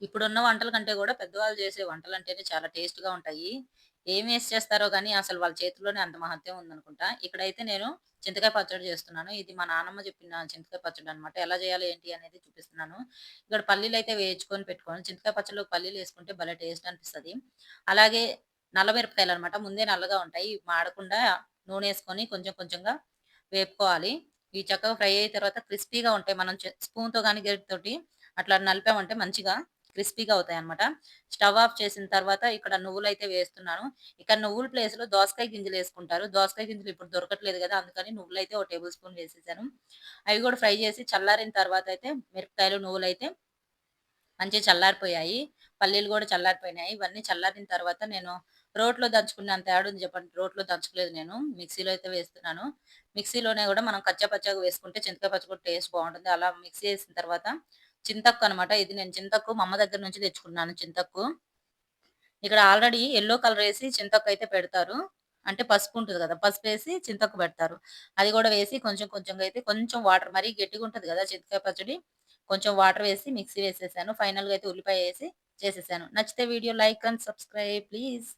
ఇప్పుడున్న వంటల కంటే గూడా పెద్దవాళ్ళు చేసే వంటలంటేనే చాలా టేస్ట్‌గా ఉంటాయి. ఏమేసి చేస్తారో గానీ అసలు వాళ్ళ చేతుల్లోనే అంత మహత్యం ఉందనుకుంటా. ఇక్కడైతే నేను చింతకాయ పచ్చడి చేస్తున్నాను. ఇది మా నానమ్మ చెప్పిన చింతకాయ పచ్చడనమాట. ఎలా చేయాలి ఏంటి అనేది చూపిస్తున్నాను. ఇక్కడ పల్లీలైతే వేయించుకొని పెట్టుకోవాలి. చింతకాయ పచ్చడిలోకి పల్లీలేసుకుంటే భలే టేస్ట్ అనిపిస్తది. అలాగే నల్ల మిరపకాయలనమాట. ముందే నల్లగా ఉంటాయి. ఇవి మాడకుండా నూనేసుకొని కొంచెం కొంచెంగా వేపుకోవాలి. ఇవి చక్కగా ఫ్రై అయిన తర్వాత క్రిస్పీగా ఉంటాయి. మనం స్పూన్‌తో గాని, గరిటెతోటి అట్లా నలిపామంటే మంచిగా క్రిస్పీగా అవుతాయన్నమాట. స్టవ్ ఆఫ్ చేసిన తర్వాత ఇక్కడ నువ్వులైతే వేస్తున్నాను. ఇక్కడ నువ్వుల ప్లేస్‌లో దోసకాయ గింజలేసుకుంటారు. దోసకాయ గింజలు ఇప్పుడు దొరకట్లేదు గదా! అందుకని నువ్వులైతే ఒక టేబుల్ స్పూన్ వేసేసాను. అవి గూడా ఫ్రై చేసి చల్లారిన తర్వాత అయితే మిరపకాయలు, నువ్వులైతే మంచిగా చల్లారిపోయాయి. పల్లీలు గూడా చల్లారిపోయినాయి. ఇవన్నీ చల్లారిన తర్వాత నేను రోట్లో దంచుకున్నంత యాడుంది చెప్పండి. రోట్లో దంచుకోలేదు నేను. మిక్సీలో అయితే వేస్తున్నాను. మిక్సీలోనే గూడా మనం కచ్చా పచ్చాగా వేసుకుంటే చింతకాయ పచ్చడి కూడా టేస్ట్ బావుంటుంది. అలా మిక్సీ చేసిన తర్వాత చింతొక్కు అనమాట. ఇది నేను చింతొక్కు మా అమ్మ దగ్గర నుంచి తెచ్చుకున్నాను చింతొక్కు. ఇక్కడ ఆల్రెడీ యెల్లో కలరేసి చింతొక్కయితే పెడతారు. అంటే పసుపుంటది గదా! పసుపేసి చింతొక్కు పెడతారు. అది గూడా వేసి కొంచెం కొంచెంగా అయితే కొంచెం వాటర్ మరీ గట్టిగుంటది గదా! చింతకాయ పచ్చడి. కొంచెం వాటర్ వేసి మిక్సీ వేసేసాను. ఫైనల్‌గా అయితే ఉల్లిపాయేసి చేసేసాను. నచ్చితే video like and subscribe please.